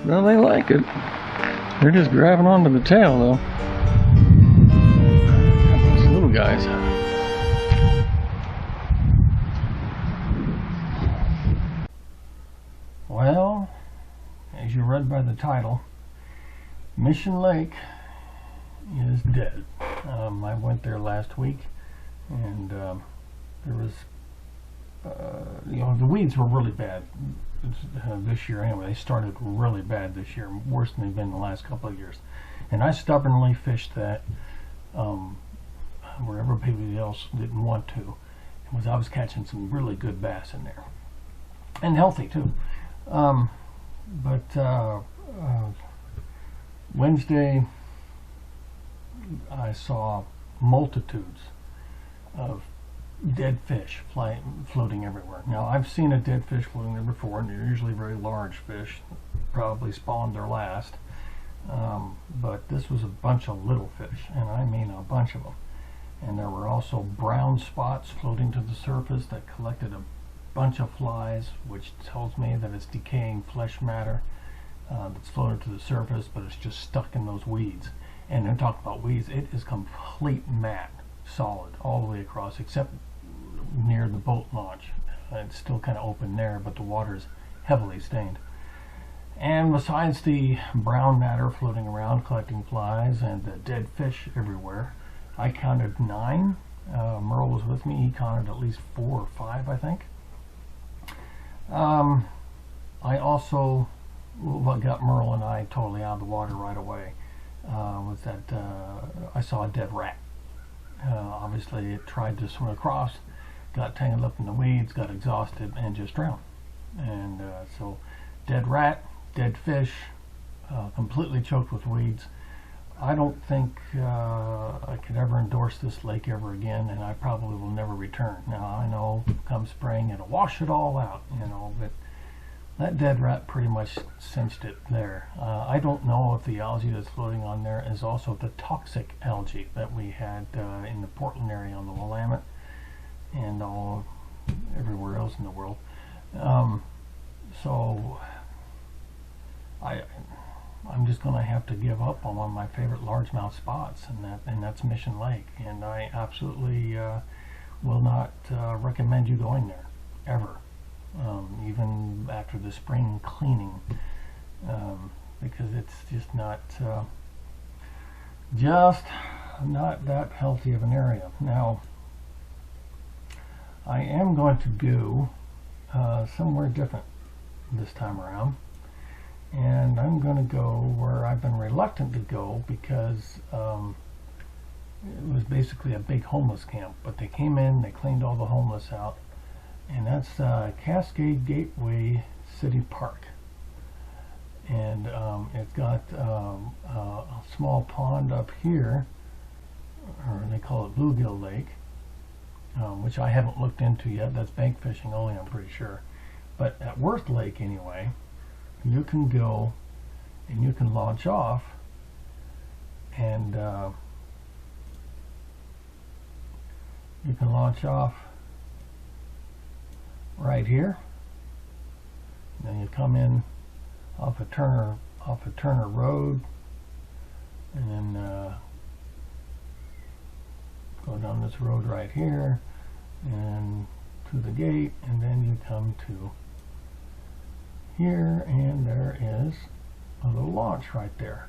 Well, they like it. They're just grabbing onto the tail, though. Those little guys. Well, as you read by the title, Mission Lake is dead. I went there last week, and there was, you know, the weeds were really bad this year anyway. They started really bad this year, worse than they've been the last couple of years. And I stubbornly fished that where everybody else didn't want to. I was catching some really good bass in there, and healthy too. Wednesday I saw multitudes of dead fish floating everywhere. Now, I've seen a dead fish floating there before, and they're usually very large fish, probably spawned their last. But this was a bunch of little fish, and I mean a bunch of them. And there were also brown spots floating to the surface that collected a bunch of flies, which tells me that it's decaying flesh matter that's floated to the surface, but it's just stuck in those weeds. And they're talking about weeds. It is complete matte, solid, all the way across, except near the boat launch. It's still kind of open there, but the water's heavily stained. And besides the brown matter floating around collecting flies and the dead fish everywhere, I counted 9. Merle was with me. He counted at least 4 or 5, I think. I also, what got Merle and I totally out of the water right away was that I saw a dead rat. Obviously it tried to swim across, got tangled up in the weeds, got exhausted, and just drowned. And so dead rat, dead fish, completely choked with weeds. I don't think I could ever endorse this lake ever again, and I probably will never return. Now, I know come spring it'll wash it all out, you know, but that dead rat pretty much cinched it there. I don't know if the algae that's floating on there is also the toxic algae that we had in the Portland area on the Willamette and everywhere else in the world. So I'm just going to have to give up on one of my favorite largemouth spots, and that's Mission Lake. And I absolutely will not recommend you going there ever. Even after the spring cleaning, because it's just not that healthy of an area. Now, I am going to go somewhere different this time around, and I'm going to go where I've been reluctant to go because it was basically a big homeless camp, but they came in, they cleaned all the homeless out, and that's Cascade Gateway City Park. And it's got a small pond up here, or they call it Bluegill Lake, which I haven't looked into yet. That's bank fishing only, I'm pretty sure. But at Worth Lake anyway, you can go and you can launch off, and you can launch off right here. Then you come in off a Turner Road, and then go down this road right here and to the gate, and then you come to here, and there is a little launch right there,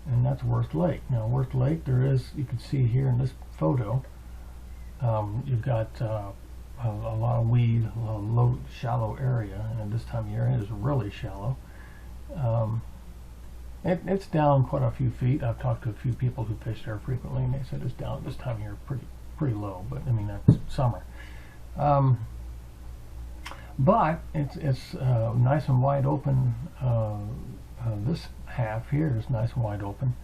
and that's Worth Lake. Now, Worth Lake, there is, you can see here in this photo, you've got a lot of weed, a low, shallow area, and this time of year it is really shallow. It's down quite a few feet. I've talked to a few people who fish there frequently, and they said it's down this time of year pretty low, but I mean, that's summer. But it's nice and wide open. This half here is nice and wide open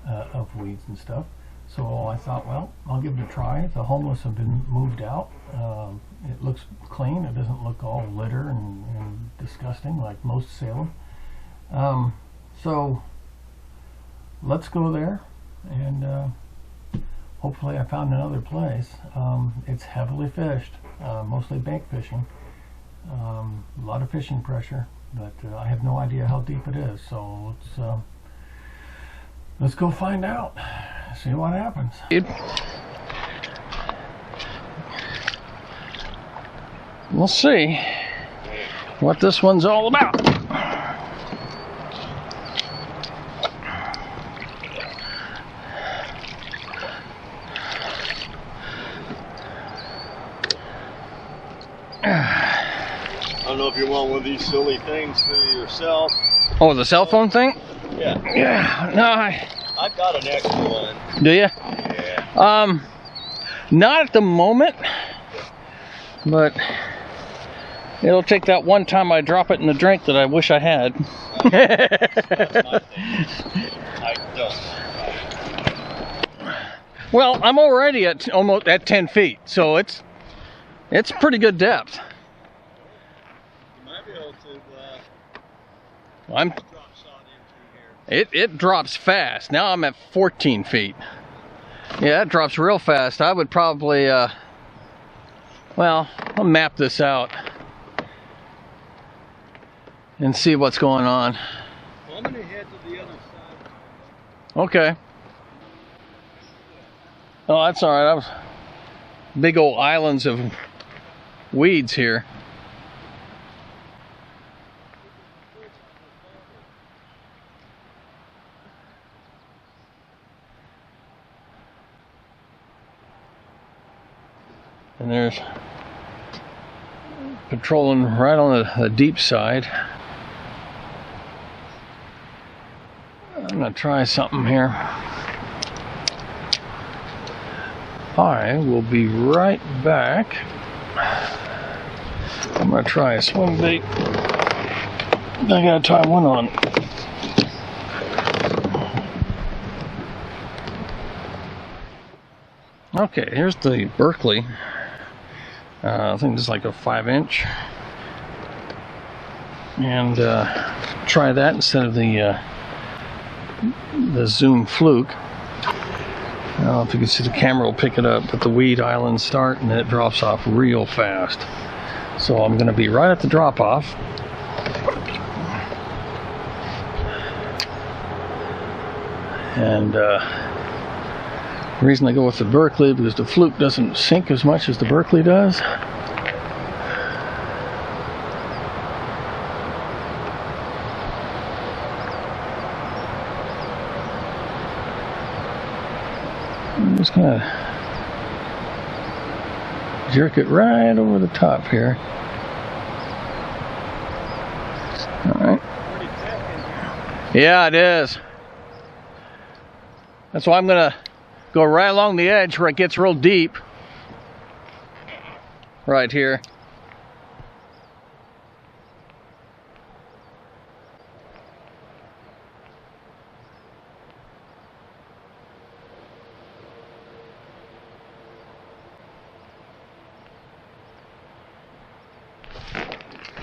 of weeds and stuff. So I thought, well, I'll give it a try. The homeless have been moved out. It looks clean. It doesn't look all litter and disgusting like most Salem. So let's go there, and hopefully I found another place. It's heavily fished, mostly bank fishing. A lot of fishing pressure, but I have no idea how deep it is. So let's go find out. See what happens. We'll see what this one's all about. I don't know if you want one of these silly things for yourself. Oh, the cell phone thing? Yeah. Yeah. No, I've got an extra one. Do you? Yeah. Not at the moment, but it'll take that one time I drop it in the drink that I wish I had. That's my thing. I don't. Well, I'm already at almost at 10 feet, so it's pretty good depth. You might be able to I'm drop shot into here. it drops fast. Now I'm at 14 feet. Yeah, it drops real fast. I would probably well, I'll map this out and see what's going on. Well, I'm gonna head to the other side. Okay. Oh, that's all right. I was big old islands of weeds here. And there's patrolling right on the deep side. I'm gonna try something here. I will be right back. I'm gonna try a swim bait. I gotta tie one on. Okay, here's the Berkeley. I think this is like a 5-inch. And try that instead of the Zoom Fluke. I don't know if you can see, the camera will pick it up, but the weed islands start and then it drops off real fast. So I'm going to be right at the drop off. And the reason I go with the Berkeley, because the Fluke doesn't sink as much as the Berkeley does. I'm just gonna jerk it right over the top here. Alright. Yeah, it is. That's why I'm gonna go right along the edge where it gets real deep. Right here.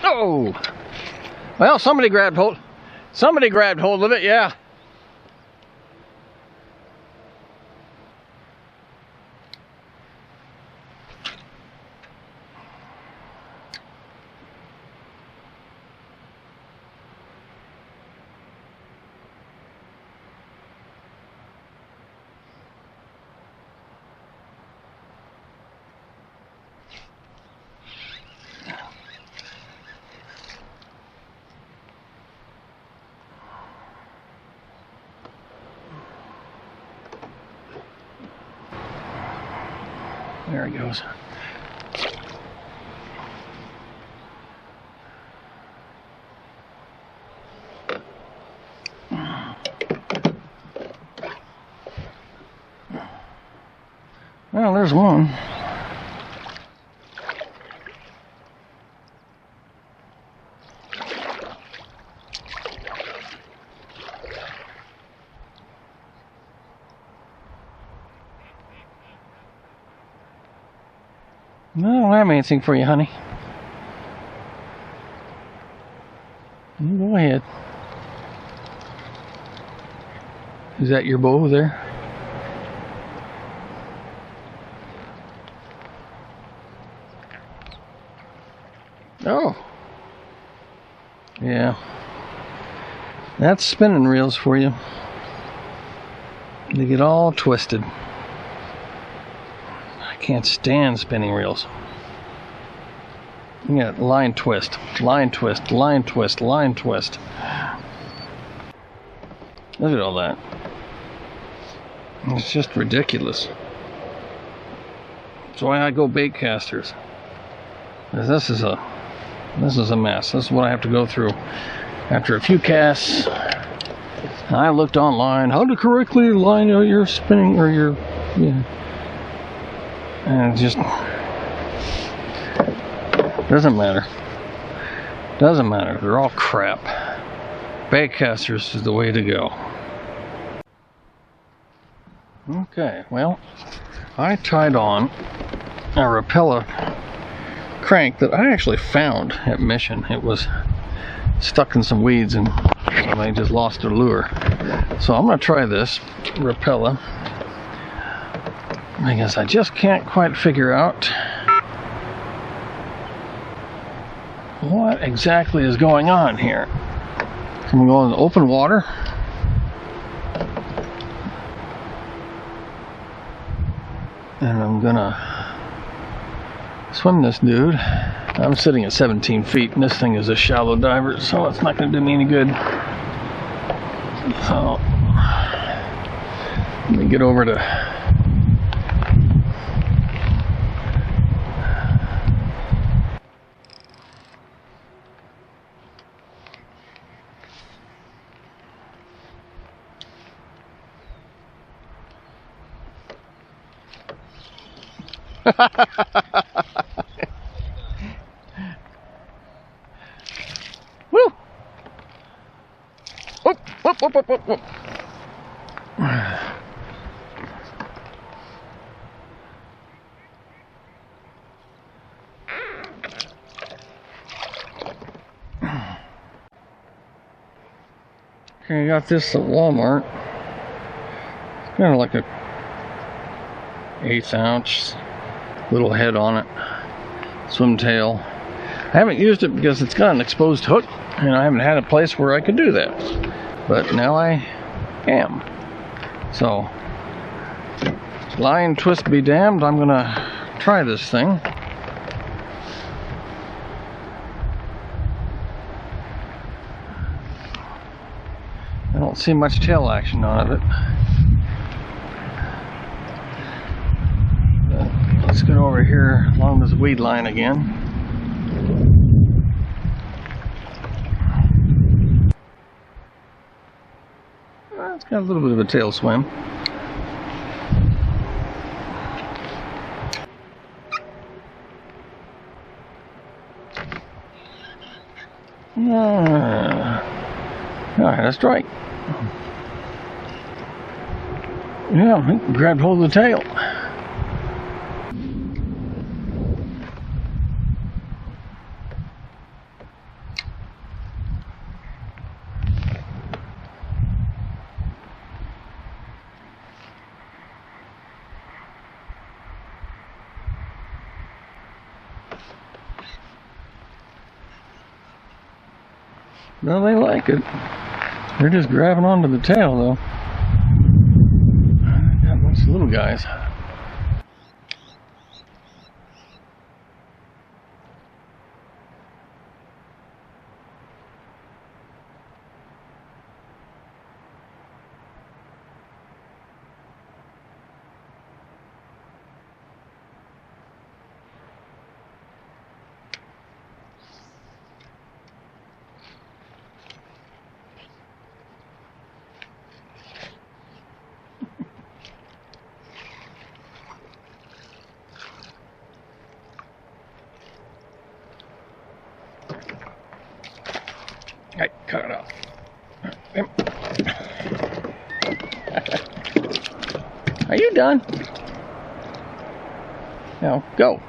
Oh! Well, somebody grabbed hold of it, yeah. There he goes. Well, there's one. No, I don't have anything for you, honey. You go ahead. Is that your bow there? Oh. Yeah. That's spinning reels for you. They get all twisted. I can't stand spinning reels. You got line twist, line twist, line twist, line twist. Look at all that. It's just ridiculous. That's why I go bait casters. This is a mess. This is what I have to go through. After a few casts, I looked online how to correctly line your spinning or your, and it just doesn't matter. Doesn't matter. They're all crap. Bait casters is the way to go. Okay, well, I tied on a Rapella crank that I actually found at Mission. It was stuck in some weeds and I just lost the lure. So I'm going to try this Rapella because I just can't quite figure out what exactly is going on here. So I'm going to go in the open water. And I'm going to swim this dude. I'm sitting at 17 feet, and this thing is a shallow diver, so it's not going to do me any good. So, let me get over to... Woo! Whoop, whoop, whoop, whoop, whoop, whoop. Okay, I got this at Walmart. It's kind of like a 1/8 ounce little head on it, swim tail. I haven't used it because it's got an exposed hook and I haven't had a place where I could do that, but now I am. So line twist be damned, I'm gonna try this thing. I don't see much tail action on it. Let's get over here along this weed line again. It's got a little bit of a tail swim. Alright, a strike. Yeah, I grabbed hold of the tail. No, they like it. They're just grabbing onto the tail, though. Got a bunch of little guys. Hey, cut it off. Are you done? Now, go.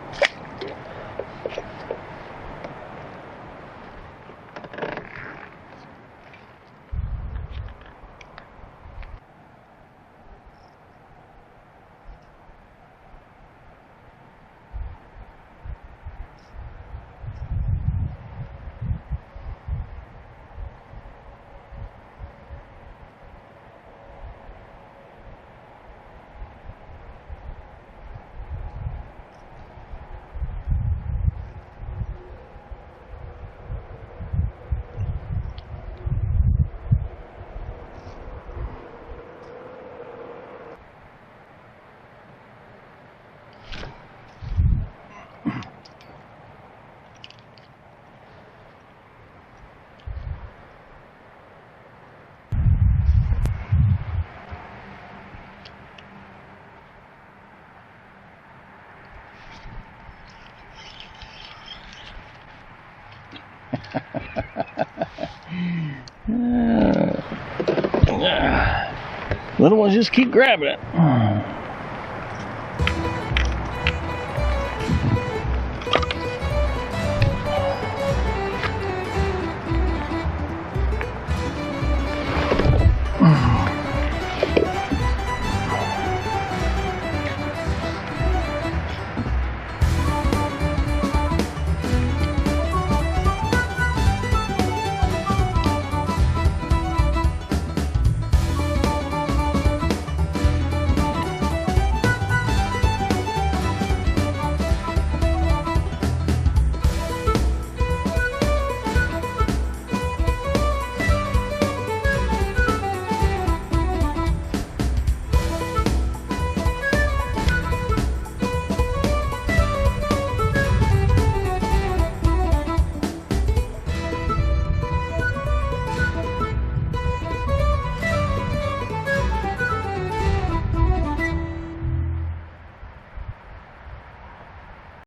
Little ones just keep grabbing it.